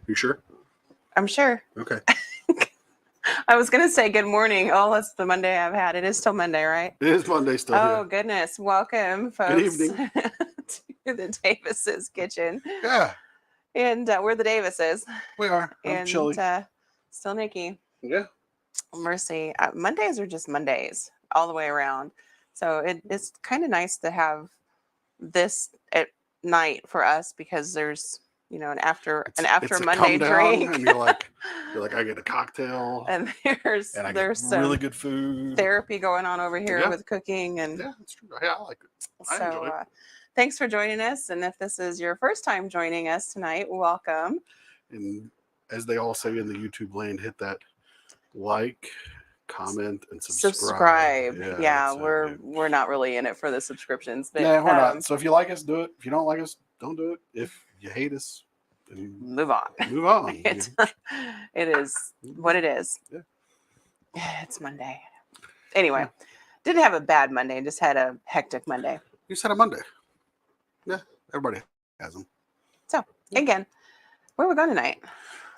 You sure? I'm sure. Okay. I was going to say good morning. Oh, that's the Monday I've had. It is still Monday, right? It is Monday still. Oh, goodness. Welcome, folks. Good evening. To the Davis's kitchen. Yeah. And we're the Davises. We are. I'm chilly. Still Nikki. Yeah. Mercy. Mondays are just Mondays all the way around. So it's kind of nice to have this at night for us because there's an after Monday drink, and you're like I get a cocktail, and there's some really good food therapy going on over here with cooking, and yeah, that's true. Yeah, I like it. I enjoy it. Thanks for joining us, and if this is your first time joining us tonight, welcome. And as they all say in the YouTube land, hit that like, comment, and subscribe. Yeah, we're not really in it for the subscriptions, but yeah, we're not. So if you like us, do it. If you don't like us, don't do it. If you hate us, move on. It is what it is. Yeah. It's Monday. Anyway, didn't have a bad Monday. Just had a hectic Monday. You said a Monday. Yeah, everybody has them. So again, where are we going tonight?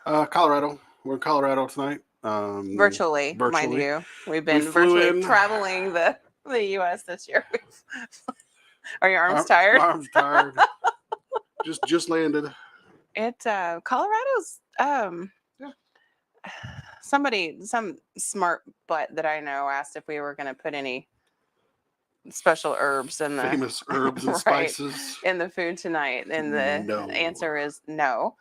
Colorado. We're in Colorado tonight. Virtually, mind you. We've been virtually traveling the U.S. this year. Are your arms tired? My arms tired. just landed. Colorado's some smart butt that I know asked if we were going to put any special herbs in the famous herbs and spices in the food tonight, and the answer is no.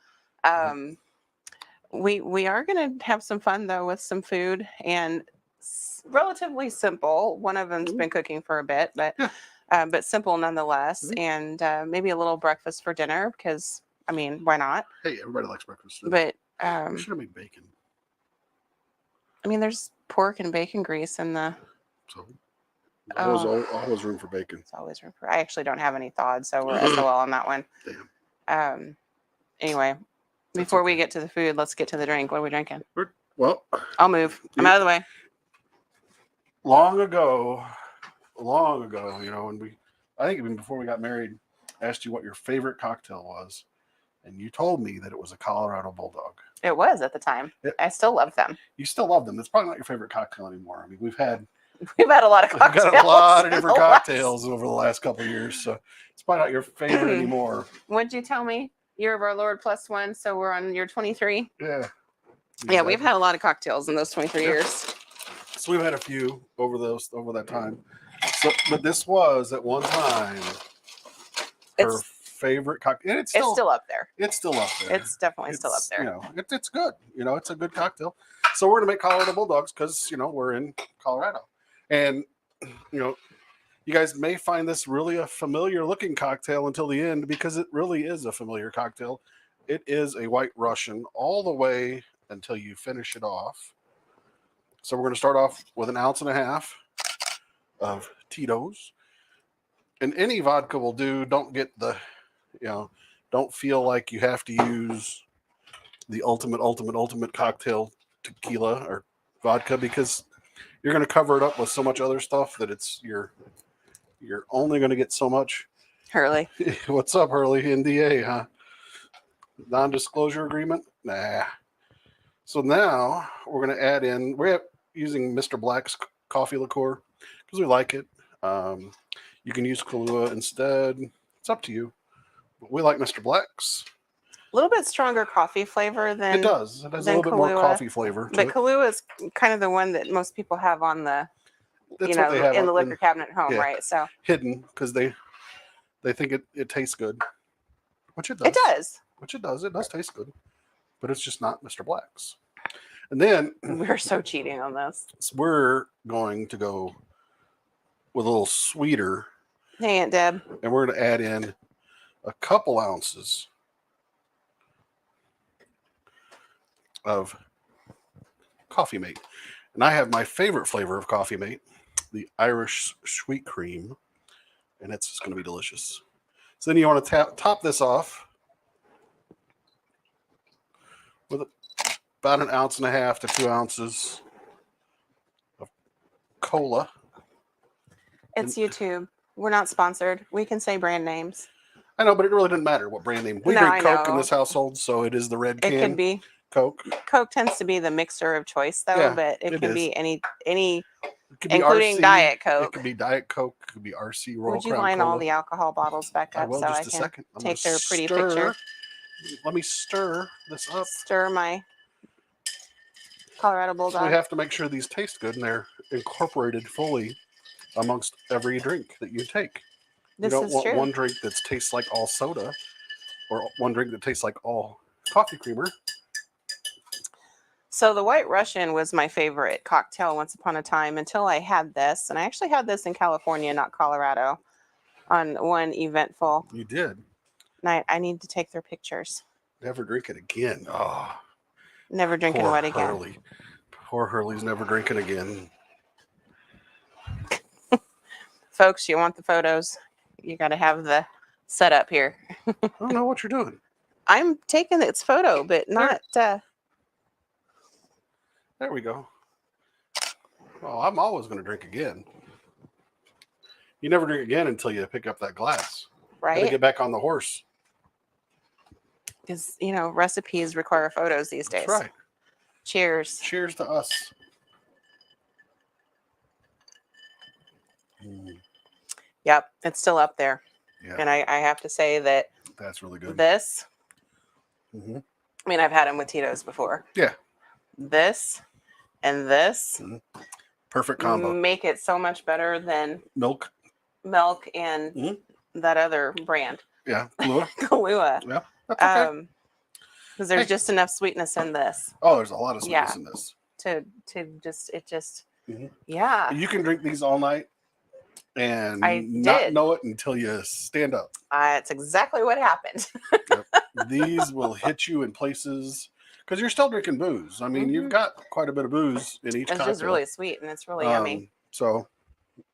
We are going to have some fun though with some food, and relatively simple. One of them's been cooking for a bit, but simple nonetheless, and maybe a little breakfast for dinner because why not? Hey, everybody likes breakfast. But we should have made bacon. There's pork and bacon grease in the. So always room for bacon. It's always room for. I actually don't have any thawed, so we're SOL on that one. Damn. Anyway, before we get to the food, let's get to the drink. What are we drinking? Well, I'll move. I'm out of the way. Long ago, when I think even before we got married, I asked you what your favorite cocktail was, and you told me that it was a Colorado Bulldog. It was at the time. I still love them. You still love them. It's probably not your favorite cocktail anymore. We've had a lot of cocktails. We've got a lot of different cocktails over the last couple of years, so it's probably not your favorite anymore. What'd you tell me? Year of our Lord +1, so we're on year 23. Yeah. Exactly. Yeah, we've had a lot of cocktails in those 23 years. So we've had a few over that time. So, but this was at one time her favorite cocktail. And it's still up there. It's still up there. It's definitely still up there. It's good. It's a good cocktail. So we're gonna make Colorado Bulldogs because we're in Colorado, and you guys may find this really a familiar looking cocktail until the end because it really is a familiar cocktail. It is a White Russian all the way until you finish it off. So we're going to start off with 1.5 ounces of Tito's. And any vodka will do. Don't get don't feel like you have to use the ultimate cocktail tequila or vodka because you're going to cover it up with so much other stuff that you're only going to get so much. Hurley. What's up, Hurley? NDA, huh? Non-disclosure agreement? Nah. So now we're going to add in, we're using Mr. Black's coffee liqueur because we like it. You can use Kahlua instead. It's up to you. But we like Mr. Black's. A little bit stronger coffee flavor than it does. It has a little bit more coffee flavor. But Kahlua is kind of the one that most people have on the in the liquor cabinet at home, right? So hidden because they think it tastes good, which it does. It does. Which it does. It does taste good, but it's just not Mr. Black's. And then we're so cheating on this. So we're going to go with a little sweeter. Hey, Aunt Deb. And we're going to add in a couple ounces of Coffee Mate. And I have my favorite flavor of Coffee Mate, the Irish Sweet Cream. And it's just going to be delicious. So then you want to top this off with about 1.5 ounces to 2 ounces of cola. It's YouTube. We're not sponsored. We can say brand names. I know, but it really didn't matter what brand name. We No, drink I Coke in know. this household, so it is the red It can could be. Coke. Coke tends to be the mixer of choice, though, Yeah, but it it can is. be any, It could be including RC. Diet It Coke. could be Diet Coke. It could be RC Royal Would you Crown line all Cola. the alcohol bottles back I up will so just I a can second. I'm take gonna their pretty stir. picture? Let me stir this up. Stir my Colorado So we Bulldog. have to make sure these taste good and they're incorporated fully amongst every drink that you take. You This don't is want true. one drink that tastes like all soda or one drink that tastes like all coffee creamer. So the White Russian was my favorite cocktail once upon a time until I had this. And I actually had this in California, not Colorado, on one eventful You did. night. I need to take their pictures. Never drink it again. Oh, Never drinking poor what again? Hurley. Poor Hurley's never drinking again. Folks, you want the photos? You got to have the setup here. I don't know what you're doing. I'm taking its photo, but not. There we go. Oh, I'm always going to drink again. You never drink again until you pick up that glass. Gotta Right? get back on the horse. Because, recipes require photos these days. That's right. Cheers. Cheers to us. Mm, Yep, it's still up there. yeah, And I have to say that that's really good. this, Hmm. I mean, I've had them with Tito's before. Yeah. This and this Perfect combo. make it so much better than Milk. milk and Mhm. that other brand, Yeah. Kahlua. Kahlua. Yeah. That's okay. Because there's Hey. just enough sweetness in this Oh, there's a lot of sweetness Yeah. in this. to just Mhm. yeah. You can drink these all night and I not did. know it until you stand up. It's exactly what happened. These will hit you in places because you're still drinking booze. I mean, you've got quite a bit of booze in each It's cocktail. just really sweet and it's really yummy. So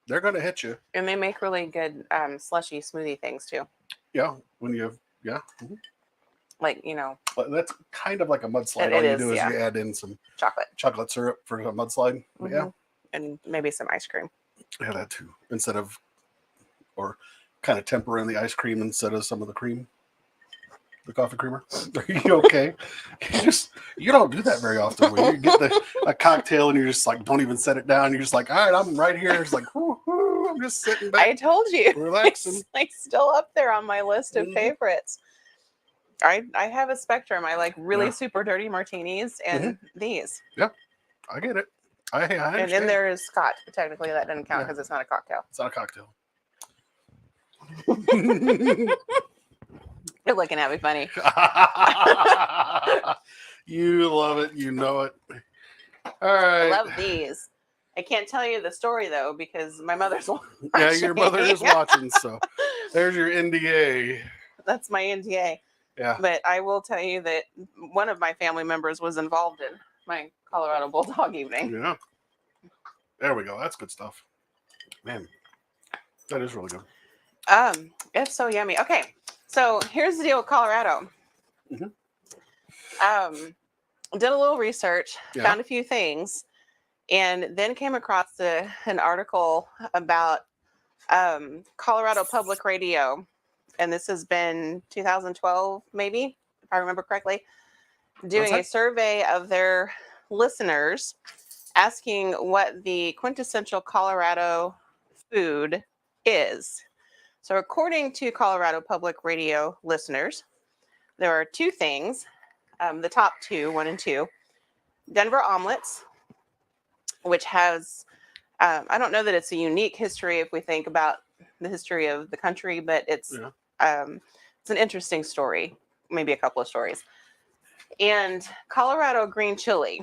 they're going to hit you. And they make really good slushy smoothie things too. Yeah. When you, yeah. Mhm. Like, But that's kind of like a mudslide. It All you is, do is yeah. you add in some chocolate. chocolate syrup for a mudslide. But yeah. Mhm. And maybe some ice cream. Yeah, that too. Instead of, or kind of temper in the ice cream instead of some of the cream, the coffee creamer. Are you okay? You don't do that very often. When you get a cocktail and you're just like, don't even set it down. You're just like, all right, I'm right here. It's like, whoo, I'm just sitting back, I told you. relaxing. It's like still up there on my list of Mhm. favorites. I have a spectrum. I like really Yeah. super dirty martinis and these. I get it. I understand. And then there is scotch, but technically that doesn't count Yeah. because it's not a cocktail. It's not a cocktail. You're looking at me funny. You love it. You know it. All I right. love these. I can't tell you the story though because my mother's watching. Yeah, your mother is watching. So there's your NDA. That's my NDA. Yeah. But I will tell you that one of my family members was involved in my Colorado Bulldog evening. Yeah. There we go. That's good stuff. Man, that is really good. It's so yummy. Okay, so here's the deal with Colorado. Mhm. Did a little research, Yeah. found a few things, and then came across an article about Colorado Public Radio, and this has been 2012, maybe, if I remember correctly, doing a Okay. survey of their listeners, asking what the quintessential Colorado food is. So according to Colorado Public Radio listeners, there are two things, the top two, 1 and 2, Denver Omelets, which has, I don't know that it's a unique history if we think about the history of the country, but it's an interesting story, maybe a couple of stories. And Colorado green chili,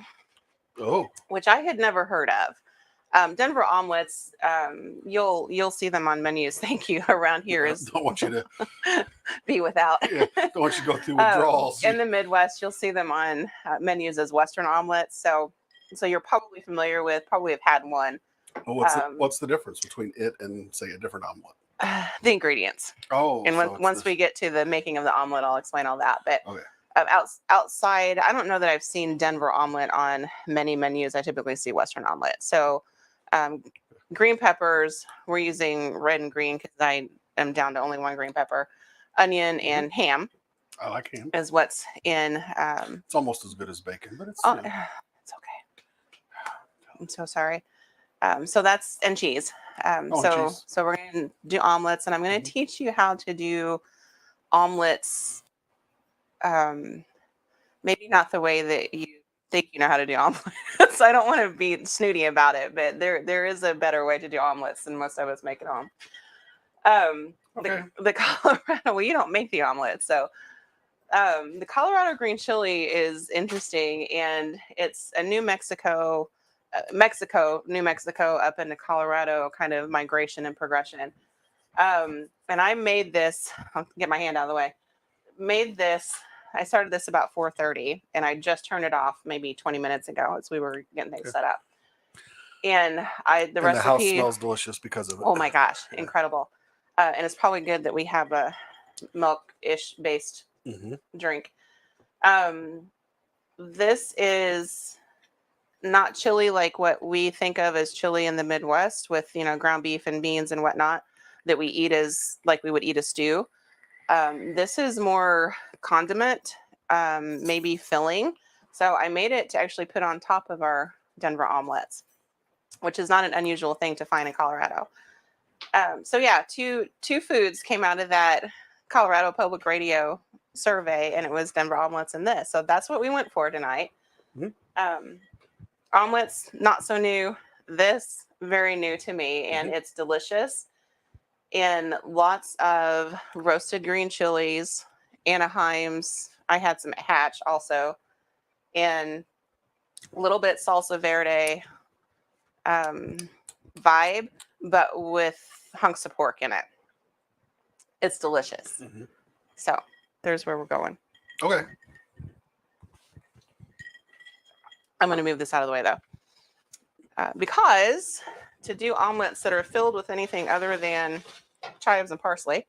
Oh, which I had never heard of. Denver Omelets, you'll see them on menus. Thank you. Around here is don't want you to. be without. Yeah, don't want you to go through withdrawals. In the Midwest, you'll see them on menus as Western Omelets. So you're probably familiar with, probably have had one. Well, what's the difference between it and say a different omelet? The ingredients. Oh, And so once we get to the making of the omelet, I'll explain all that. But okay. Outside, I don't know that I've seen Denver Omelet on many menus. I typically see Western Omelet. So green peppers, we're using red and green because I am down to only one green pepper. onion, and ham I like ham. is what's in. It's almost as good as bacon, but it's Oh, it's okay. I'm so sorry. So that's and cheese. and cheese. So we're going to do omelets, and I'm going to teach you how to do omelets. Maybe not the way that you think you know how to do omelets. I don't want to be snooty about it, but there is a better way to do omelets than most of us make at home. Okay. The Colorado, well, you don't make the omelet, so the Colorado green chili is interesting, and it's a New Mexico, New Mexico up into Colorado kind of migration and progression. And I made this. I'll get my hand out of the way. Made this. I started this about 4:30, and I just turned it off maybe 20 minutes ago as we were getting things set up. And the recipe. The house smells delicious because of it. Oh my gosh, incredible! And it's probably good that we have a milk-ish based drink. This is not chili like what we think of as chili in the Midwest with, ground beef and beans and whatnot that we eat as like we would eat a stew. This is more condiment, maybe filling. So I made it to actually put on top of our Denver omelets, which is not an unusual thing to find in Colorado. So yeah, two foods came out of that Colorado Public Radio survey, and it was Denver omelets and this. So that's what we went for tonight. Omelets, not so new. This, very new to me, and it's delicious. And lots of roasted green chilies, Anaheims. I had some Hatch also, and a little bit salsa verde vibe, but with hunks of pork in it. It's delicious. So there's where we're going. Okay. I'm going to move this out of the way though, because to do omelets that are filled with anything other than chives and parsley,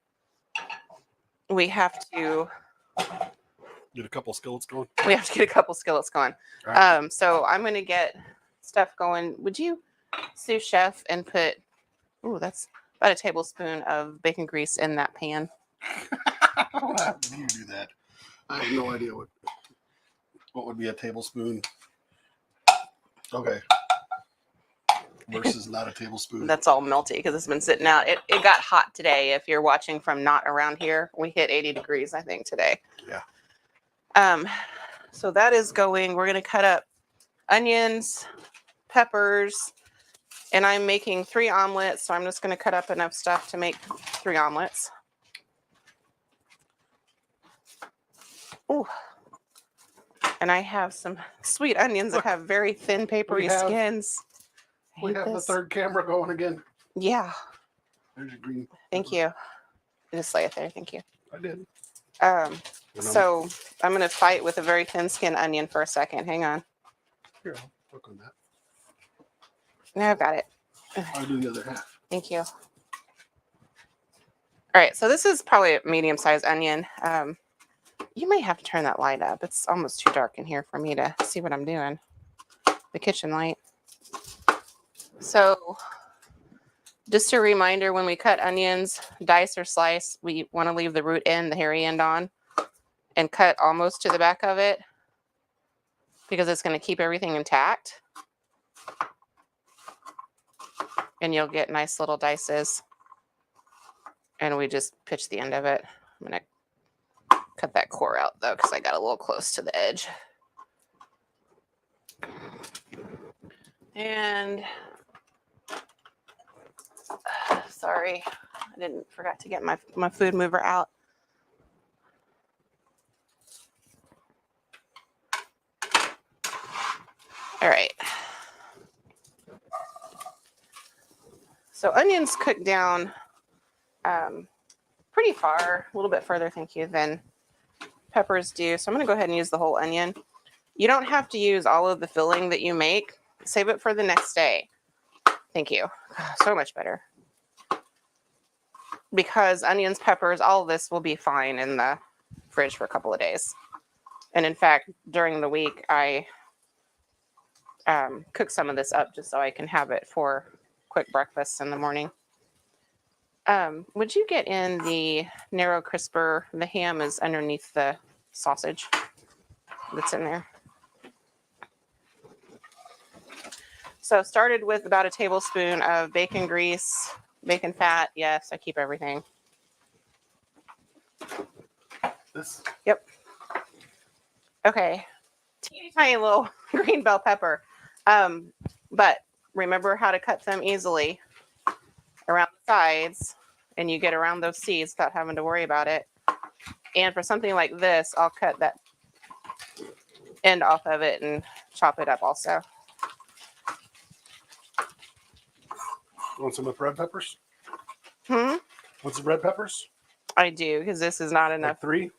we have to get a couple skillets going. Right. So I'm going to get stuff going. Would you, sous chef, and put, that's about a tablespoon of bacon grease in that pan. How do you do that? I have no idea what would be a tablespoon. Okay. Versus not a tablespoon. That's all melty because it's been sitting out. It got hot today. If you're watching from not around here, we hit 80 degrees, I think, today. Yeah. So that is going. We're going to cut up onions, peppers, and I'm making 3 omelets. So I'm just going to cut up enough stuff to make 3 omelets. Ooh. And I have some sweet onions that have very thin, papery skins. We have the third camera going again. Yeah. There's your green. Thank you. Just lay it there. Thank you. I did. So I'm going to fight with a very thin skin onion for a second. Hang on. Here, I'll work on that. Now I've got it. I'll do the other half. Thank you. All right. So this is probably a medium-sized onion. You may have to turn that light up. It's almost too dark in here for me to see what I'm doing. The kitchen light. So just a reminder, when we cut onions, dice or slice, we want to leave the root end, the hairy end on, and cut almost to the back of it because it's going to keep everything intact. And you'll get nice little dices. And we just pitch the end of it. I'm going to cut that core out though because I got a little close to the edge. And sorry, I forgot to get my food mover out. All right. So onions cook down pretty far, a little bit further, thank you, than peppers do. So I'm going to go ahead and use the whole onion. You don't have to use all of the filling that you make. Save it for the next day. Thank you. So much better. Because onions, peppers, all of this will be fine in the fridge for a couple of days. And in fact, during the week, I cook some of this up just so I can have it for quick breakfast in the morning. Would you get in the narrow crisper? The ham is underneath the sausage that's in there. So started with about a tablespoon of bacon grease, bacon fat. Yes, I keep everything. This. Yep. Okay. Teeny tiny little green bell pepper. But remember how to cut them easily around the sides, and you get around those seeds without having to worry about it. And for something like this, I'll cut that end off of it and chop it up also. Want some of the red peppers? Hmm? Want some red peppers? I do, because this is not enough. Like 3?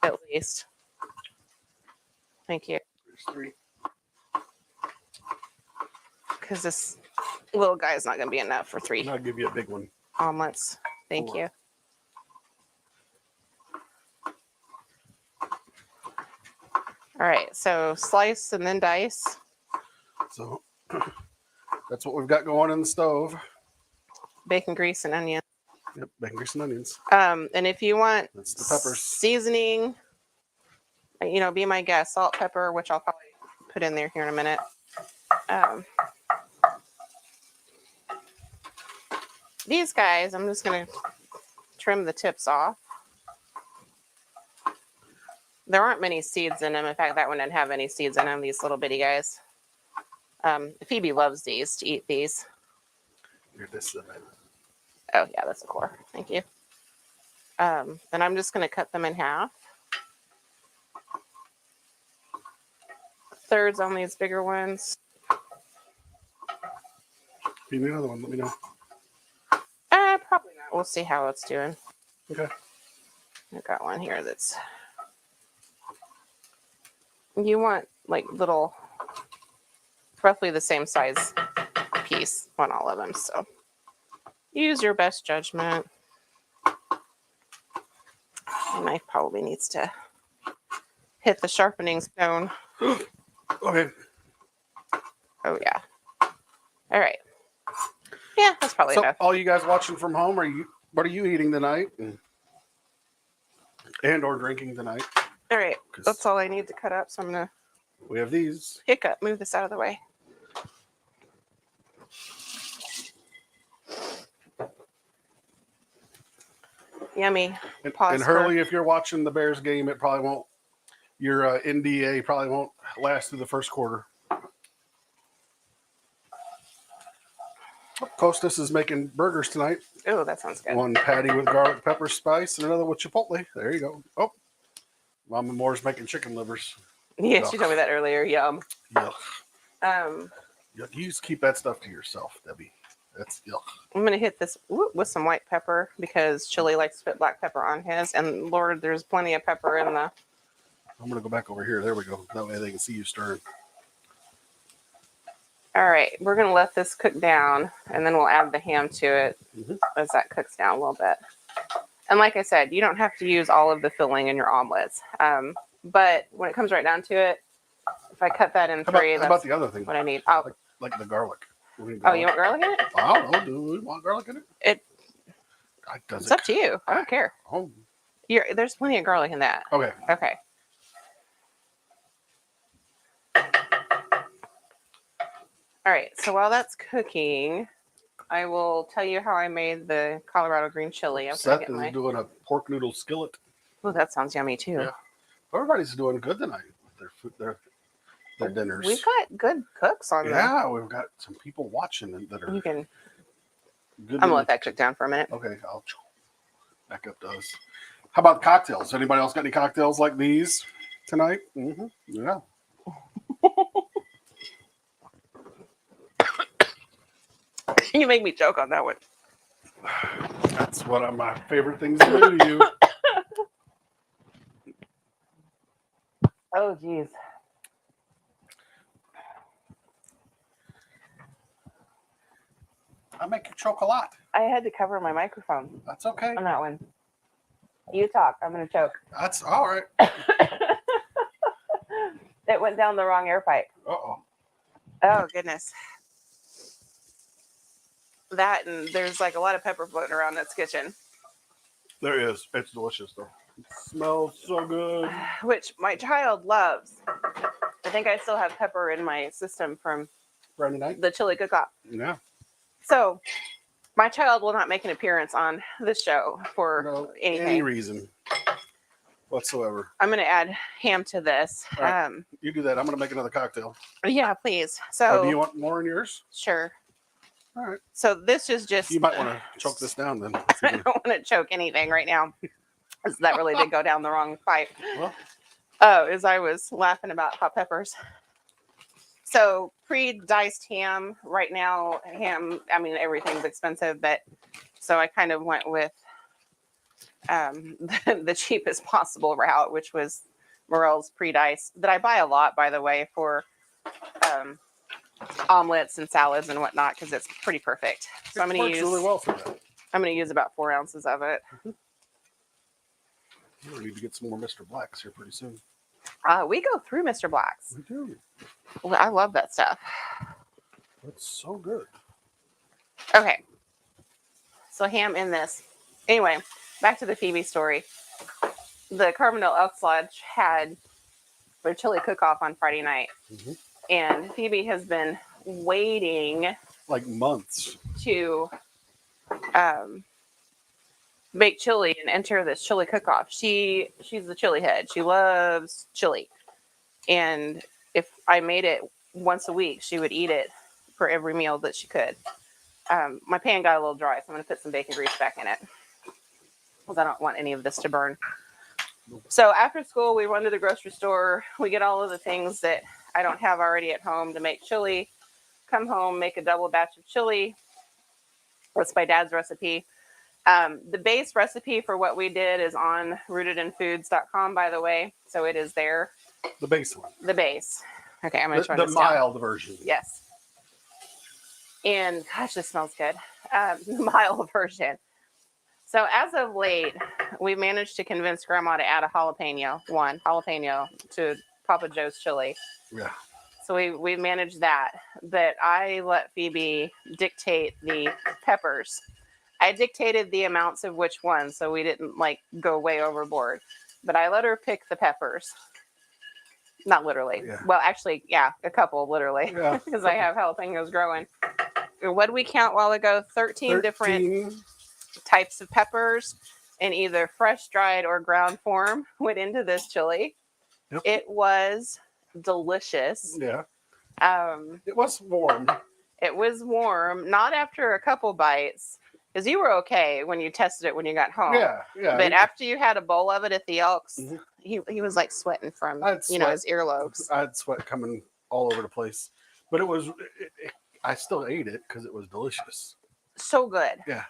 At least. Thank you. There's 3. Because this little guy is not going to be enough for 3 And I'll give you a big one. omelets. Thank 4. you. All right, so slice and then dice. So that's what we've got going in the stove. Bacon grease and onion. Yep, bacon grease and onions. And if you want That's the peppers. seasoning, be my guest. Salt, pepper, which I'll probably put in there here in a minute. These guys, I'm just going to trim the tips off. There aren't many seeds in them. In fact, that one didn't have any seeds in them, these little bitty guys. Phoebe loves these, to eat these. Here, this is it. Oh, yeah, that's a core. Thank you. And I'm just going to cut them in half. Thirds on these bigger ones. If you need another one, let me know. Probably not. We'll see how it's doing. Okay. I've got one here that's... You want, like, little... roughly the same size piece on all of them, so... Use your best judgment. The knife probably needs to hit the sharpening stone. Okay. Oh, yeah. All right. Yeah, that's probably So, enough. all you guys watching from home, what are you eating tonight? And or drinking tonight? All right. That's all I need to cut up, so I'm going to... We have these. Hiccup. Move this out of the way. Yummy. And Hurley, if you're watching the Bears game, it probably won't. Your NDA probably won't last through the first quarter. Costas is making burgers tonight. Oh, that sounds good. One patty with garlic pepper spice and another with chipotle. There you go. Oh, Mama Moore's making chicken livers. Yeah, Yuck. she told me that earlier. Yum. Yuck. Yuck. You just keep that stuff to yourself, Debbie. That's yuck. I'm going to hit this with some white pepper because Chili likes to put black pepper on his. And Lord, there's plenty of pepper in the... I'm going to go back over here. There we go. That way they can see you stirring. All right. We're going to let this cook down, and then we'll add the ham to it as that cooks down a little bit. And like I said, you don't have to use all of the filling in your omelets. But when it comes right down to it, if I cut that in 3, how about the other thing? What I need. Oh, like the garlic. Oh, you want garlic in it? I don't know. Do we want garlic in it? It's up to you. I don't care. Oh. There's plenty of garlic in that. Okay. Okay. All right. So while that's cooking, I will tell you how I made the Colorado green chili. Seth is doing a pork noodle skillet. Oh, that sounds yummy too. Yeah. Everybody's doing good tonight with their food, their dinners. We've got good cooks on there. Yeah, we've got some people watching that are good. I'm gonna let that cook down for a minute. Okay, I'll back up those. How about cocktails? Anybody else got any cocktails like these tonight? Mm-hmm. Yeah. You make me joke on that one. That's one of my favorite things to do to you. Oh, geez. I make you choke a lot. I had to cover my microphone. That's okay. On that one. You talk. I'm going to choke. That's all right. It went down the wrong air pipe. Uh-oh. Oh, goodness. that, and there's like a lot of pepper floating around this kitchen, There is. It's delicious though. It smells so good. which my child loves. I think I still have pepper in my system from Friday night. the chili cook-off. Yeah. So my child will not make an appearance on this show for No, anything. any reason whatsoever. I'm going to add ham to this. All right. You do that. I'm gonna make another cocktail. Yeah, please. Oh, So do you want more in yours? sure. All right. So this is just. You might want to choke this down then. I don't want to choke anything right now. 'Cause that really did go down the wrong pipe. Well, As I was laughing about hot peppers. So pre-diced ham right now, I mean, everything's expensive, but so I kind of went with the cheapest possible route, which was Morel's pre-diced, that I buy a lot, by the way, for omelets and salads and whatnot, because it's pretty perfect. So I'm going to works use really well for that. I'm going to use about 4 ounces of it. We need to get some more Mr. Blacks here pretty soon. We go through Mr. Black's. We do. Well, I love that stuff. It's so good. Okay. So ham in this. Anyway, back to the Phoebe story. The Carbondale Elks Lodge had their chili cook-off on Friday night. Mm-hmm. And Phoebe has been waiting Like months. to make chili and enter this chili cook-off. She's the chili head. She loves chili. And if I made it once a week, she would eat it for every meal that she could. My pan got a little dry, so I'm going to put some bacon grease back in it because I don't want any of this to burn. So after school, we run to the grocery store. We get all of the things that I don't have already at home to make chili. Come home, make a double batch of chili. That's my dad's recipe. The base recipe for what we did is on rootedinfoods.com, by the way. So it is there. The base one. The base. Okay, I'm going to turn The this down. mild version. Yes. And gosh, this smells good. The mild version. So as of late, we managed to convince Grandma to add a jalapeno to Papa Joe's chili. Yeah. So we managed that. But I let Phoebe dictate the peppers. I dictated the amounts of which ones, so we didn't like go way overboard. But I let her pick the peppers. Not literally. Yeah. Well, actually, yeah, a couple literally. Yeah. Because I have jalapenos growing. What did we count a while ago? 13 different types of peppers in either fresh, dried, or ground form went into this chili. Yep. It was delicious. Yeah. It was warm. It was warm. Not after a couple bites, because you were okay when you tested it when you got home. Yeah. Yeah. But after you had a bowl of it at the Elks, Mhm. he was like sweating from his earlobes. I had sweat coming all over the place, but it was. I still ate it because it was delicious. So good. Yeah.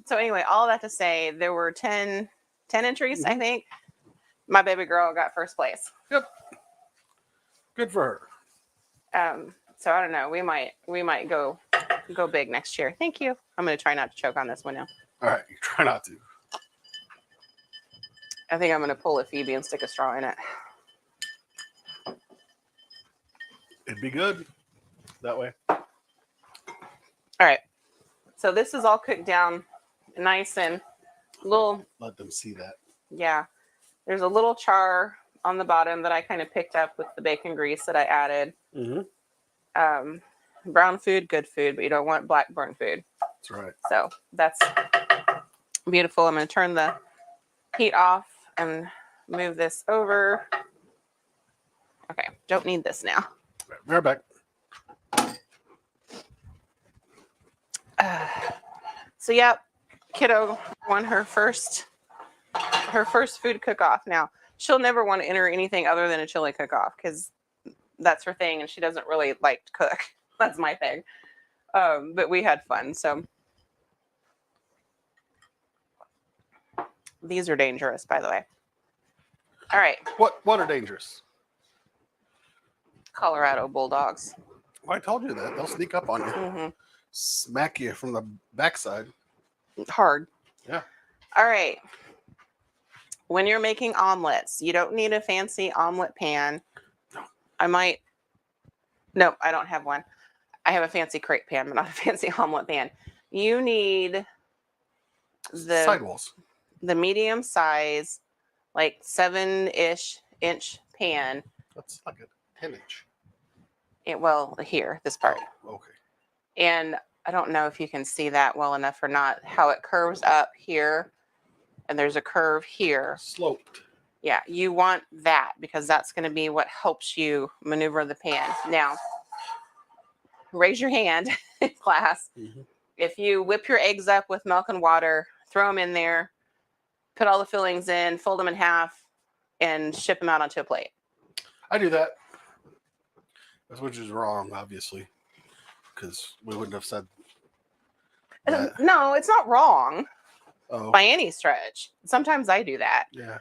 So anyway, all that to say, there were 10 entries, I think. My baby girl got first place. Yep. Good for her. So I don't know. We might go big next year. Thank you. I'm going to try not to choke on this one now. All right. You try not to. I think I'm going to pull a Phoebe and stick a straw in it. It'd be good that way. All right. So this is all cooked down nice and little. Let them see that. Yeah. There's a little char on the bottom that I kind of picked up with the bacon grease that I added. Mm-hmm. Brown food, good food, but you don't want black burnt food. That's right. So that's beautiful. I'm going to turn the heat off and move this over. Okay. Don't need this now. Right back. So yep, kiddo won her first food cook-off. Now she'll never want to enter anything other than a chili cook-off because that's her thing, and she doesn't really like to cook. That's my thing. But we had fun. So these are dangerous, by the way. All right. What are dangerous? Colorado bulldogs. Well, I told you that. They'll sneak up on you. Mm-hmm. Smack you from the backside. Hard. Yeah. All right. When you're making omelets, you don't need a fancy omelet pan. No, I don't have one. I have a fancy crepe pan, but not a fancy omelet pan. You need Sidewalls. the medium size, like 7-inch pan. That's like a 10-inch. Well, here, this part. Oh, okay. And I don't know if you can see that well enough or not, how it curves up here. And there's a curve here. Sloped. Yeah, you want that because that's going to be what helps you maneuver the pan. Now, raise your hand, class. Mm-hmm. If you whip your eggs up with milk and water, throw them in there, put all the fillings in, fold them in half, and ship them out onto a plate. I do that. Which is wrong, obviously, because we wouldn't have said that. No, it's not wrong Oh, by any stretch. Sometimes I do that. yeah.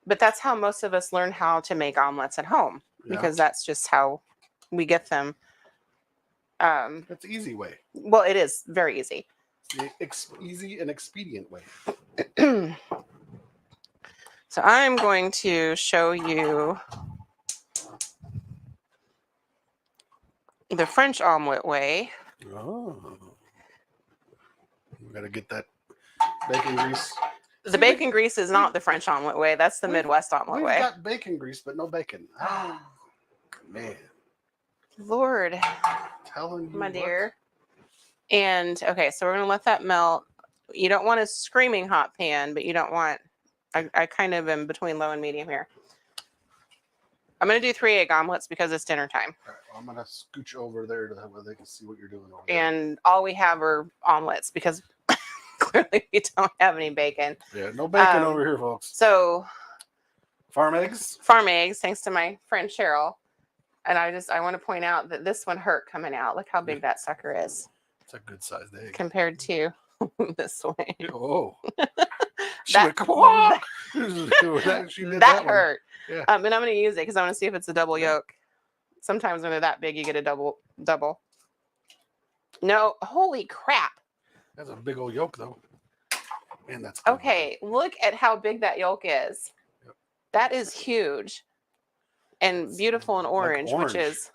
But that's how most of us learn how to make omelets at home because that's just how we get them. That's the easy way. Well, it is very easy. The easy and expedient way. So I'm going to show you the French omelet way. Oh. We got to get that bacon grease. The bacon grease is not the French omelet way. That's the Midwest omelet way. We've got bacon grease, but no bacon. Oh, man. Lord, Telling you my what. dear. And okay, so we're going to let that melt. You don't want a screaming hot pan, but you don't want, I kind of am between low and medium here. I'm going to do 3 egg omelets because it's dinner time. All right, well, I'm going to scooch over there where they can see what you're doing over there. And all we have are omelets because clearly we don't have any bacon. Yeah, no bacon over here, folks. So Farm eggs? Farm eggs, thanks to my friend Cheryl. And I want to point out that this one hurt coming out. Look how big that sucker is. It's a good sized egg. Compared to this way. Oh. That, come on. that hurt. Yeah. And I'm going to use it because I want to see if it's a double yolk. Sometimes when they're that big, you get a double. No, holy crap. That's a big old yolk, though. Man, that's good. Okay, look at how big that yolk is. Yep. That is huge. And beautiful and orange, like which is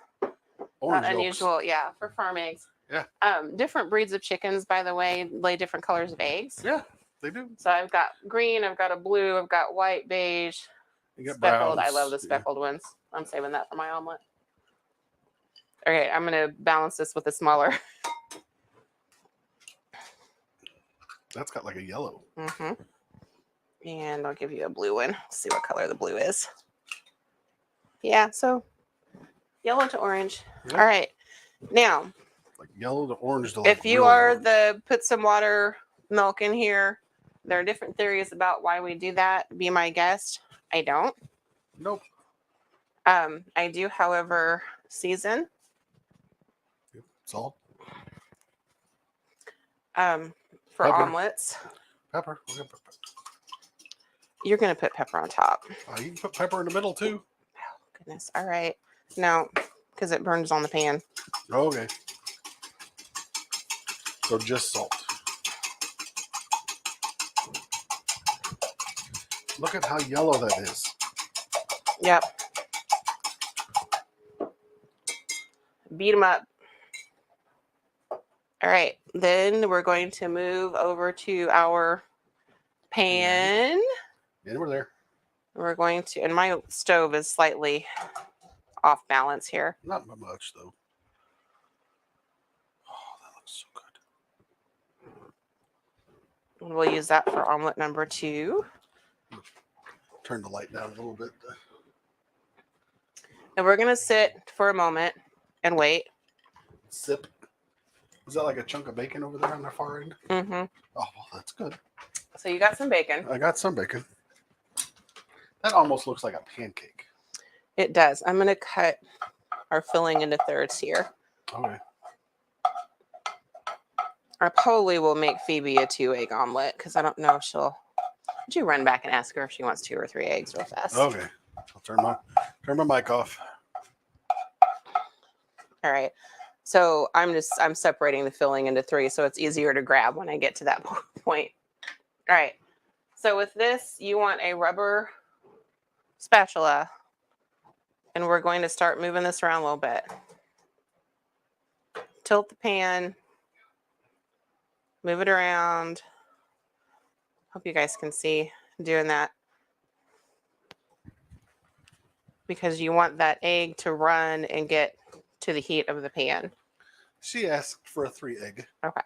orange not unusual. Yeah, for farm eggs. Yeah. Different breeds of chickens, by the way, lay different colors of eggs. Yeah, they do. So I've got green, I've got a blue, I've got white, beige, you got speckled. browns. I love the speckled ones. I'm saving that for my omelet. Okay, I'm going to balance this with a smaller. That's got like a yellow. Mm-hmm. And I'll give you a blue one. Let's see what color the blue is. Yeah, so yellow to orange. Yeah. All right. Now, like yellow to orange to like if you really are orange. put some water, milk in here, there are different theories about why we do that. Be my guest. I don't. Nope. I do, however, season. Salt. For Pepper. omelets. Pepper. We'll get pepper. You're going to put pepper on top. You can put pepper in the middle too. Oh, goodness. All right. No, because it burns on the pan. Okay. So just salt. Look at how yellow that is. Yep. Beat them up. All right. Then we're going to move over to our pan. And we're there. We're going to, and my stove is slightly off balance here. Not much though. Oh, that looks so good. And we'll use that for omelet number 2. Turn the light down a little bit. And we're going to sit for a moment and wait. Sip. Is that like a chunk of bacon over there on the far end? Mm-hmm. Oh, well, that's good. So you got some bacon. I got some bacon. That almost looks like a pancake. It does. I'm going to cut our filling into thirds here. Okay. I probably will make Phoebe a 2-egg omelet because I don't know if she'll. Would you run back and ask her if she wants 2 or 3 eggs real fast? Okay. I'll turn my mic off. All right. So I'm separating the filling into 3 so it's easier to grab when I get to that point. All right. So with this, you want a rubber spatula And we're going to start moving this around a little bit. Tilt the pan. Move it around. Hope you guys can see doing that. Because you want that egg to run and get to the heat of the pan. She asked for a 3 egg. Okay.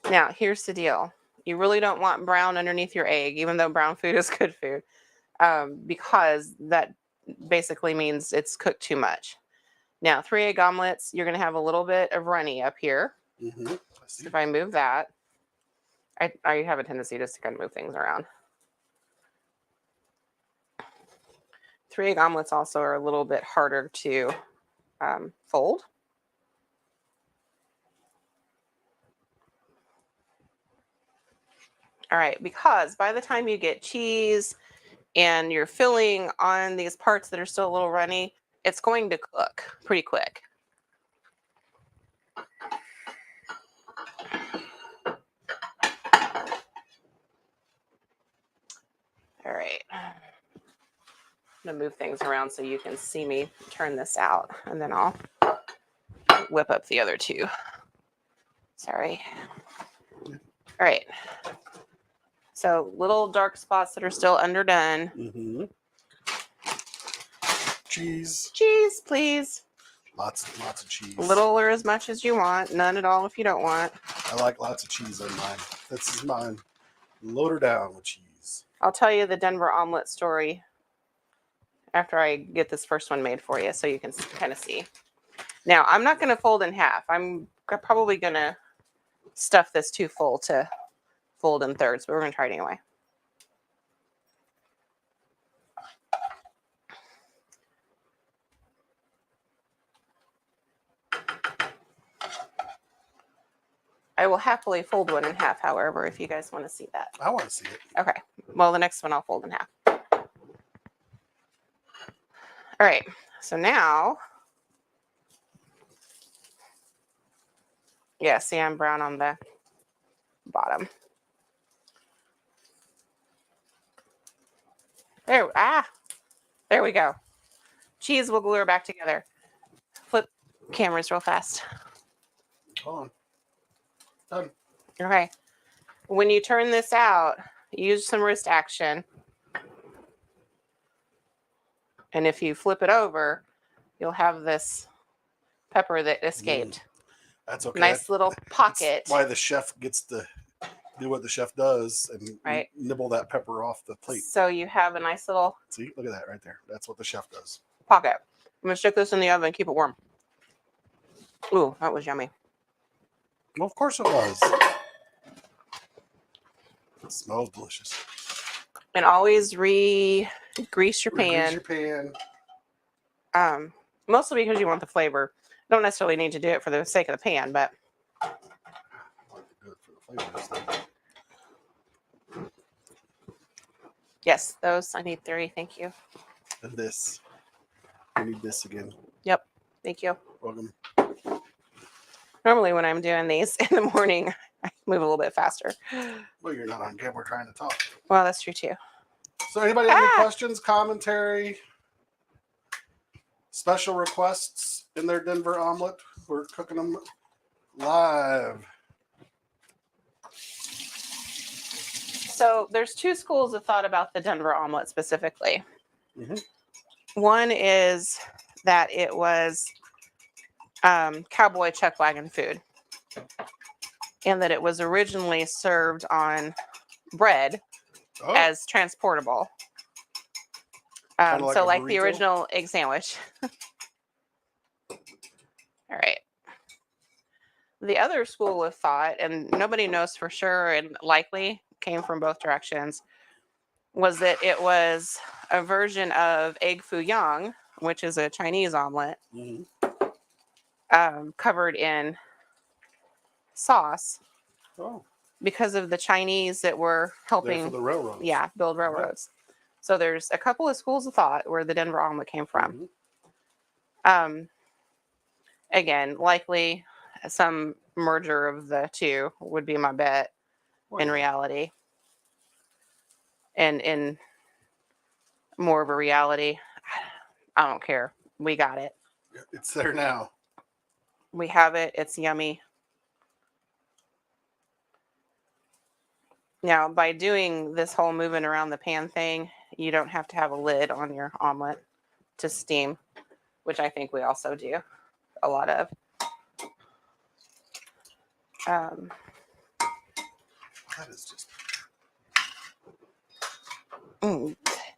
Now, here's the deal. You really don't want brown underneath your egg, even though brown food is good food, because that basically means it's cooked too much. Now, 3 egg omelets, you're going to have a little bit of runny up here. Mm-hmm. So if I move that, I have a tendency just to kind of move things around. 3 egg omelets also are a little bit harder to fold. All right, because by the time you get cheese and you're filling on these parts that are still a little runny, it's going to cook pretty quick. All right. I'm going to move things around so you can see me turn this out, and then I'll whip up the other 2. Sorry. All right. So little dark spots that are still underdone. Mm-hmm. Cheese. Cheese, please. Lots of cheese. Little or as much as you want. None at all if you don't want. I like lots of cheese on mine. This is mine. Load her down with cheese. I'll tell you the Denver omelet story after I get this first one made for you so you can kind of see. Now, I'm not going to fold in half. I'm probably going to stuff this too full to fold in thirds, but we're going to try it anyway. I will happily fold one in half, however, if you guys want to see that. I want to see it. Okay. Well, the next one I'll fold in half. All right. So now, yeah, see, I'm brown on the bottom. There we go. Cheese will glue her back together. Flip cameras real fast. Hold on. Done. Okay. When you turn this out, use some wrist action. And if you flip it over, you'll have this pepper that escaped. That's okay. Nice little pocket. That's why the chef gets to do what the chef does and Right. nibble that pepper off the plate. So you have a nice little See, look at that right there. That's what the chef does. pocket. I'm going to stick this in the oven and keep it warm. Ooh, that was yummy. Well, of course it was. It smells delicious. And always grease your pan. Grease your pan. Mostly because you want the flavor. Don't necessarily need to do it for the sake of the pan, but I like to do it for the flavor this time. yes, those I need 3. Thank you. And this. I need this again. Yep. Thank you. Welcome. Normally when I'm doing these in the morning, I move a little bit faster. Well, you're not on camera trying to talk. Well, that's true too. So anybody have any questions, commentary, special requests in their Denver omelet? We're cooking them live. So there's 2 schools of thought about the Denver omelet specifically. Mhm. One is that it was cowboy chuck wagon food, and that it was originally served on bread as transportable. Kinda like so a like the burrito? original egg sandwich. All right. The other school of thought, and nobody knows for sure and likely came from both directions, was that it was a version of egg foo young, which is a Chinese omelet, Mhm. Covered in sauce Oh, because of the Chinese that were there helping for the railroads. build railroads. So there's a couple of schools of thought where the Denver omelet came from. Mhm. Again, likely some merger of the 2 would be my bet in reality. and in more of a reality, I don't care. We got it. It's there now. We have it. It's yummy. Now, by doing this whole moving around the pan thing, you don't have to have a lid on your omelet to steam, which I think we also do a lot of. That is just.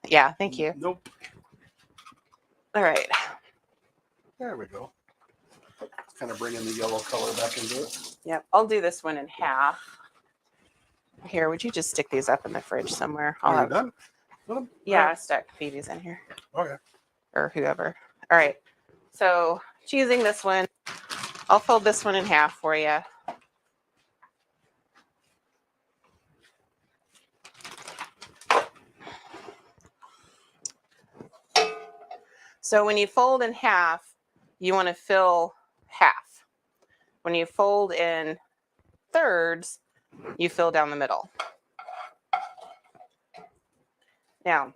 Yeah, thank you. Nope. All right. There we go. It's kind of bringing the yellow color back into it. Yep, I'll do this one in half. Here, would you just stick these up in the fridge somewhere? Are you done with them? Yeah, Right. I stuck Phoebe's in here. Okay. Or whoever. All right. So choosing this one, I'll fold this one in half for you. So when you fold in half, you want to fill half. When you fold in thirds, you fill down the middle. Now,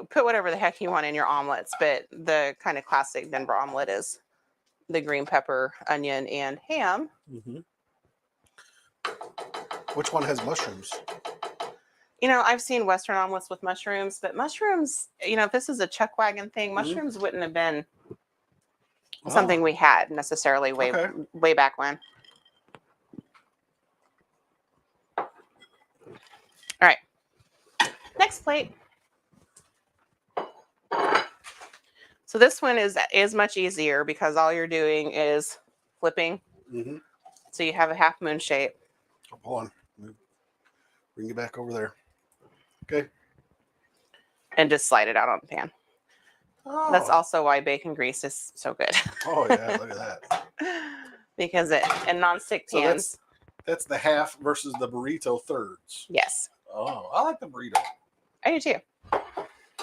put whatever the heck you want in your omelets, but the kind of classic Denver omelet is the green pepper, onion, and ham. Mm-hmm. Which one has mushrooms? You know, I've seen Western omelets with mushrooms, but mushrooms, you know, if this is a chuck wagon thing, mushrooms wouldn't have been something we had necessarily way back when. All right. Next plate. So this one is much easier because all you're doing is flipping. Mm-hmm. So you have a half moon shape. Oh, hold on. Bring you back over there. Okay. And just slide it out on the pan. Oh. That's also why bacon grease is so good. Oh yeah, look at that. Because in nonstick pans. So that's the half versus the burrito thirds. Yes. Oh, I like the burrito. I do too. All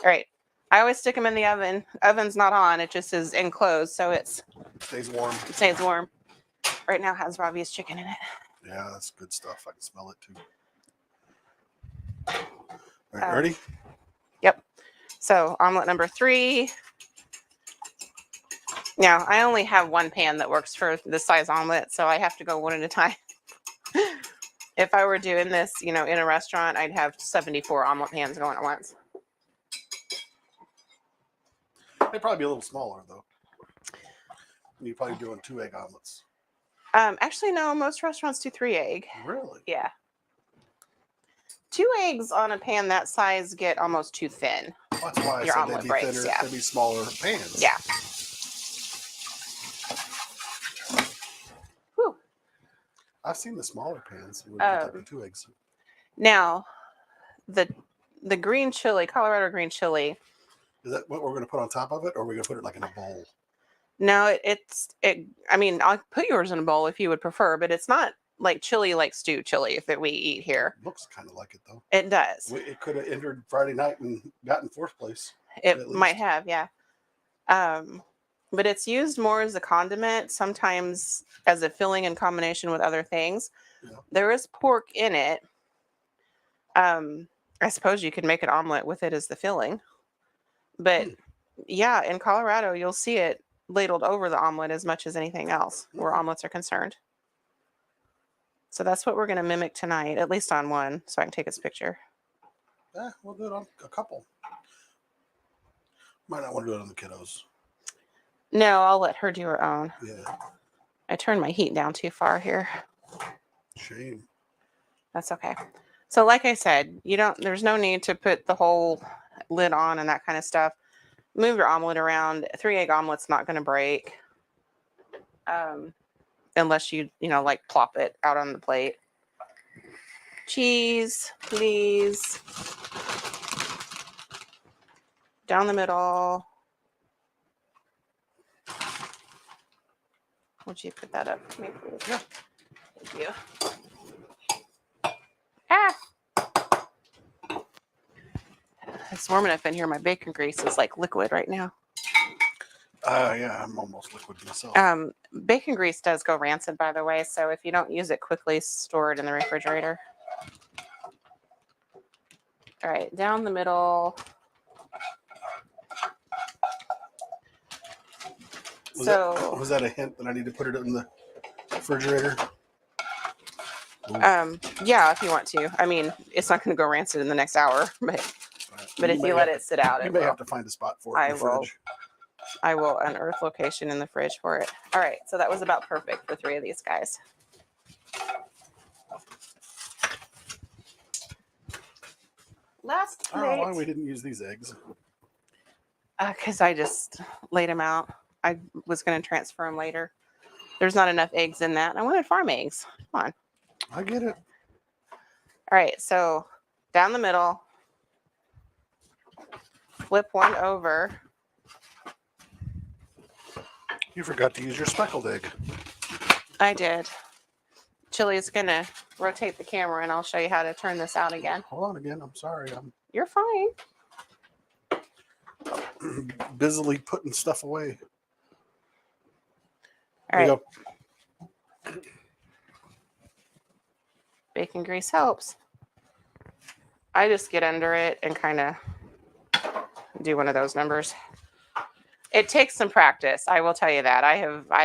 right. I always stick them in the oven. Oven's not on. It just is enclosed, so it stays warm. It stays warm. Right now it has Robbie's chicken in it. Yeah, that's good stuff. I can smell it too. All right, ready? Yep. So omelet number 3. Now, I only have one pan that works for this size omelet, so I have to go one at a time. If I were doing this, you know, in a restaurant, I'd have 74 omelet pans going at once. They'd probably be a little smaller, though. You're probably doing 2-egg omelets. Actually, no. Most restaurants do 3-egg. Really? Yeah. 2 eggs on a pan that size get almost too thin. Well, that's why I Your said omelet they'd be breaks, thinner. yeah. They'd be smaller pans. Yeah. Whew. I've seen the smaller pans with the 2 eggs. Now, the green chili, Colorado green chili. Is that what we're going to put on top of it, or are we going to put it like in a bowl? No, I mean, I'll put yours in a bowl if you would prefer, but it's not like chili, like stew chili that we eat here. Looks kind of like it, though. It does. It could have entered Friday night and gotten 4th place. It might have, yeah. But it's used more as a condiment, sometimes as a filling in combination with other things. Yeah. There is pork in it. I suppose you could make an omelet with it as the filling. But yeah, in Colorado, you'll see it ladled over the omelet as much as anything else where omelets are concerned. So that's what we're going to mimic tonight, at least on one, so I can take its picture. Yeah, we'll do it on a couple. Might not want to do it on the kiddos. No, I'll let her do her own. Yeah. I turned my heat down too far here. Shame. That's okay. So like I said, there's no need to put the whole lid on and that kind of stuff. Move your omelet around. 3-egg omelet's not going to break. Unless you like plop it out on the plate. Cheese, please. Down the middle. Would you put that up to me, please? Yeah. Thank you. Ah! It's warm enough in here. My bacon grease is like liquid right now. Yeah, I'm almost liquid myself. Bacon grease does go rancid, by the way, so if you don't use it quickly, store it in the refrigerator. All right, down the middle. Was that a hint that I need to put it in the refrigerator? Yeah, if you want to. I mean, it's not going to go rancid in the next hour, but if you let it sit out, you may have to find a spot for it in the fridge. I will unearth location in the fridge for it. All right, so that was about perfect for 3 of these guys. Last I don't know why plate. we didn't use these eggs. Because I just laid them out. I was going to transfer them later. There's not enough eggs in that. I wanted farm eggs. Come on. I get it. All right, so down the middle. Flip one over. You forgot to use your speckled egg. I did. Chili is going to rotate the camera, and I'll show you how to turn this out again. Hold on again. I'm sorry. You're fine. I'm busily putting stuff away. All right. Bacon grease helps. I just get under it and kind of do one of those numbers. It takes some practice. I will tell you that. I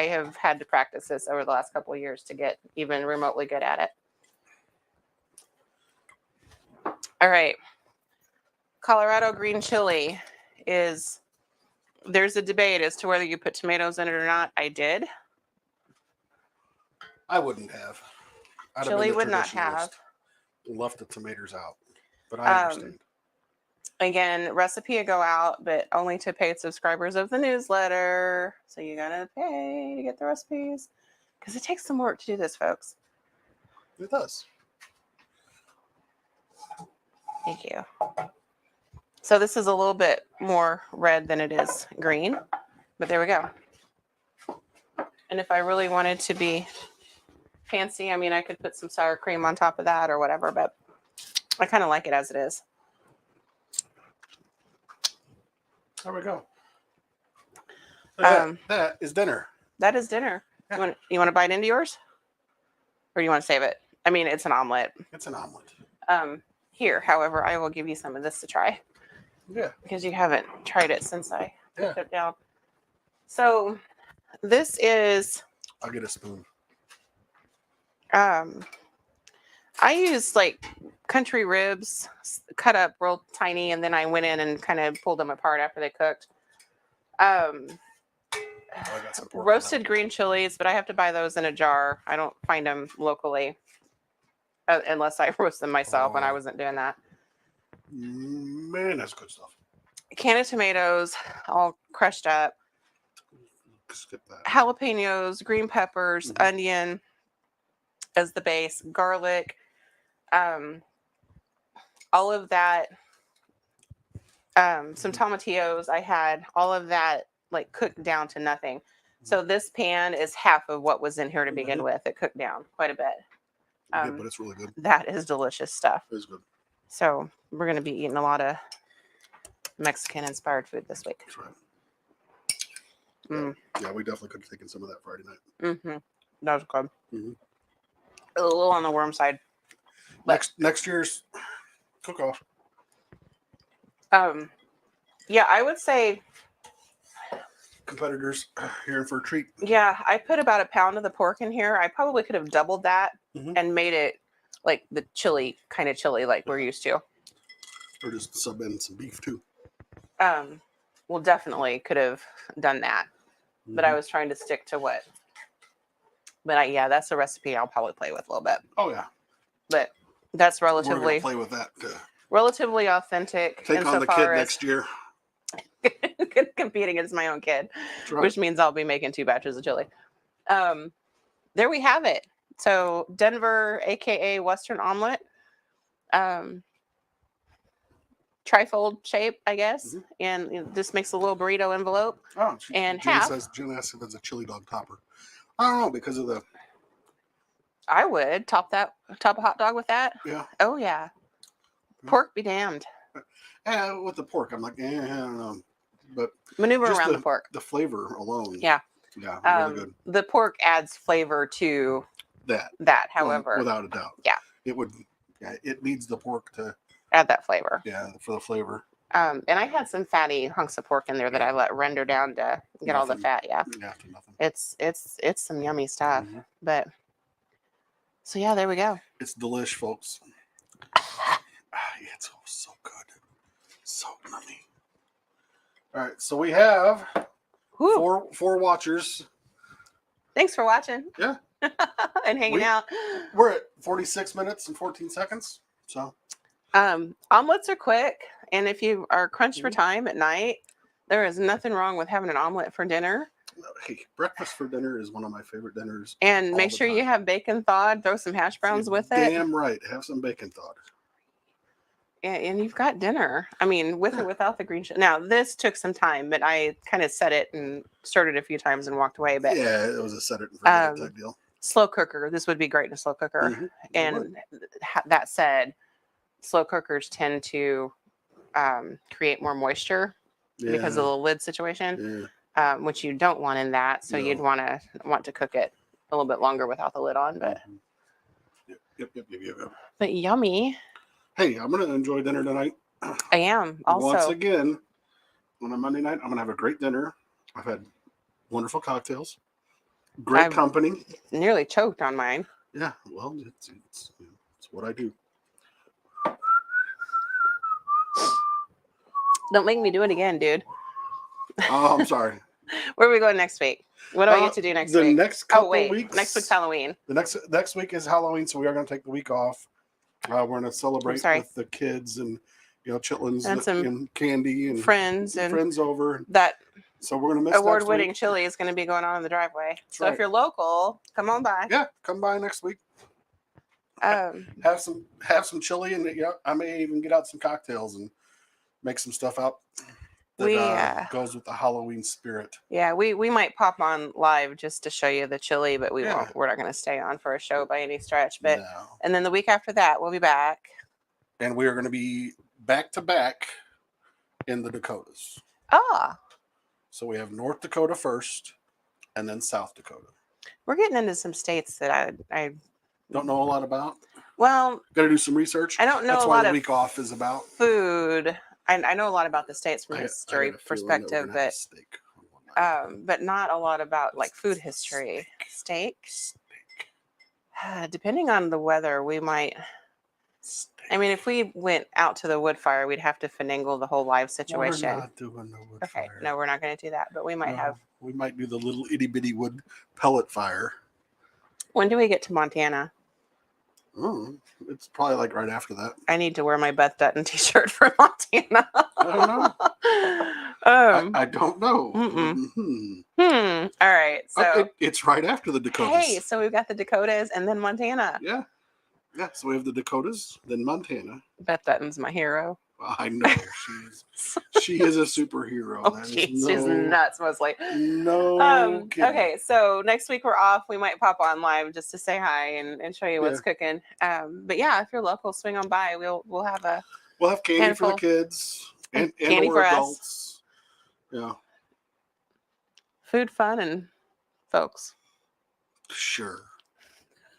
have had to practice this over the last couple of years to get even remotely good at it. All right. Colorado green chili is, there's a debate as to whether you put tomatoes in it or not. I did. I wouldn't have. Chili would not have. Left the tomatoes out. But I understand. Again, recipe will go out, but only to paid subscribers of the newsletter. So you gotta pay to get the recipes. Because it takes some work to do this, folks. It does. Thank you. So this is a little bit more red than it is green, but there we go. And if I really wanted to be fancy, I mean, I could put some sour cream on top of that or whatever, but I kind of like it as it is. There we go. That is dinner. That is dinner. Yeah. You want to bite into yours? Or you want to save it? I mean, it's an omelet. It's an omelet. Here, however, I will give you some of this to try. Yeah. Because you haven't tried it since I put it down. So this is... I'll get a spoon. I used like country ribs cut up real tiny, and then I went in and kind of pulled them apart after they cooked. Roasted green chilies, but I have to buy those in a jar. I don't find them locally unless I roast them myself, and I wasn't doing that. Man, that's good stuff. A can of tomatoes, all crushed up. Skip that. Jalapenos, green peppers, onion as the base, garlic, all of that. Some tomatillos. I had all of that like cooked down to nothing. So this pan is half of what was in here to begin with. It cooked down quite a bit. Yeah, but it's really good. That is delicious stuff. It is good. So we're going to be eating a lot of Mexican-inspired food this week. That's right. Yeah, we definitely could have taken some of that Friday night. That was good. A little on the worm side. Next year's cook-off. Yeah, I would say competitors here for a treat. Yeah, I put about a pound of the pork in here. I probably could have doubled that and made it like the chili, kind of chili like we're used to. Or just sub in some beef too. Well, definitely could have done that. But I was trying to stick to what. But yeah, that's a recipe I'll probably play with a little bit. Oh yeah. But that's We're relatively gonna play with that. Relatively authentic. Take on the kid next year. Compete against my own kid, right. Which means I'll be making 2 batches of chili. There we have it. So Denver, aka Western Omelet, trifold shape, I guess, and this makes a little burrito envelope. Oh, and Jen half. Jen asked if it's a chili dog topper. I don't know because of the. I would top a hot dog with that. Yeah. Oh yeah. Pork be damned. With the pork, I'm like, I don't know. But maneuver around the pork. The flavor alone. Yeah. Yeah, really good. The pork adds flavor to that. However, without a doubt. Yeah. It would. Yeah, it needs the pork to add that flavor. Yeah, for the flavor. And I had some fatty hunks of pork in there that I let render down to get all the Nothing. fat. Yeah, Nothing. it's some yummy stuff. Mhm. But so yeah, there we go. It's delish, folks. Yeah, it's so good, so yummy. All right, so we have Whew. four watchers. Thanks for watching. Yeah. And hanging out. We're at 46 minutes and 14 seconds. So Omelets are quick, and if you are crunched for time at night, there is nothing wrong with having an omelet for dinner. hey, breakfast for dinner is one of my favorite dinners. And all make the sure you time. have bacon thawed. Throw some hash browns with it. Damn right. Have some bacon thawed. And you've got dinner. I mean, with or without the green shit. Now, this took some time, but I kind of set it and stirred it a few times and walked away. But Yeah, it was a set it and forget it type deal. Slow cooker. This would be great in a slow cooker. Mhm, it And that said, slow cookers tend to create more moisture because of the lid situation, which you don't want in that. So you'd want to cook it a little bit longer without the lid on. But Yep. But yummy. Hey, I'm gonna enjoy dinner tonight. I am also. Once again, on a Monday night, I'm gonna have a great dinner. I've had wonderful cocktails, great company. Nearly choked on mine. Yeah, well, it's what I do. Don't make me do it again, dude. Oh, I'm sorry. Where are we going next week? What do I get to do next week? The next couple weeks. Next week's Halloween. The next week is Halloween, so we are going to take the week off. We're going to celebrate with the kids and chitlins and some candy and friends over. That so we're going to miss award-winning chili is going to be going on in the driveway. So if you're local, come on by. Yeah, come by next week. Have some chili, and I may even get out some cocktails and make some stuff out that goes with the Halloween spirit. Yeah, we might pop on live just to show you the chili, but we won't. We're not going to stay on for a show by any stretch. But and then the week after that, we'll be back, and we are going to be back to back in the Dakotas. So we have North Dakota first, and then South Dakota. We're getting into some states that I don't know a lot about. Well, got to do some research. I don't know. That's a why lot the of week off is about food. I know a lot about the states from a history perspective, but not a lot about like food history. Steak. Depending on the weather, we might. I mean, if we went out to the wood fire, we'd have to finagle the whole live situation. We're not doing the wood fire. No, we're not going to do that, but we might have. We might do the little itty bitty wood pellet fire. When do we get to Montana? Oh, it's probably like right after that. I need to wear my Beth Dutton t-shirt for Montana. I don't know. I don't know. All right. So it's right after the Dakotas. Hey, so we've got the Dakotas and then Montana. Yeah. So we have the Dakotas, then Montana. Beth Dutton's my hero. I know she is a superhero. She's nuts mostly. No kidding. Okay, so next week we're off. We might pop on live just to say hi and show you what's cooking. But yeah, if you're local, swing on by. We'll have candy for the kids and candy for adults. Yeah. Food, fun, and folks. Sure.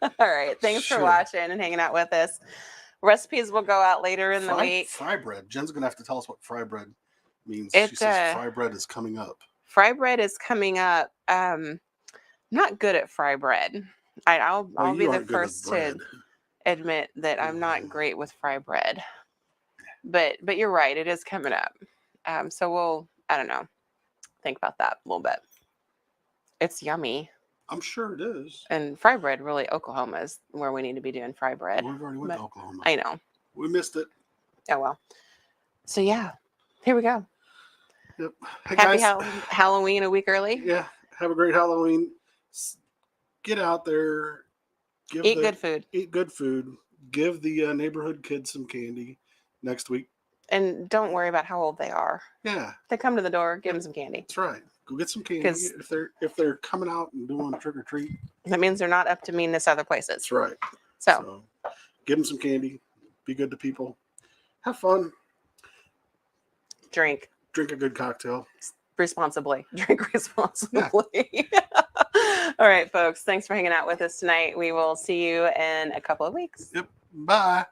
All right. Thanks for watching and hanging out with us. Recipes will go out later in the week. Fry bread. Jen's going to have to tell us what fry bread means. She says fry bread is coming up. Fry bread is coming up. Not good at fry bread. I'll be the first to admit that I'm not great with fry bread. But you're right. It is coming up. So we'll, I don't know, think about that a little bit. It's yummy. I'm sure it is. And fry bread, really, Oklahoma is where we need to be doing fry bread. We've already went to Oklahoma. I know. We missed it. Oh, well. So, yeah. Here we go. Yep. Hey, Happy Halloween a week early. Yeah. Have a great Halloween. Get out there. Eat good food. Eat good food. Give the neighborhood kids some candy next week. And don't worry about how old they are. Yeah. If they come to the door, give them some candy. That's right. Go get some candy if they're coming out and doing trick or treat. That means they're not up to meanness other places. That's right. So give them some candy. Be good to people. Have fun. Drink a good cocktail. Responsibly. Drink responsibly. Yeah. All right, folks. Thanks for hanging out with us tonight. We will see you in a couple of weeks. Yep. Bye.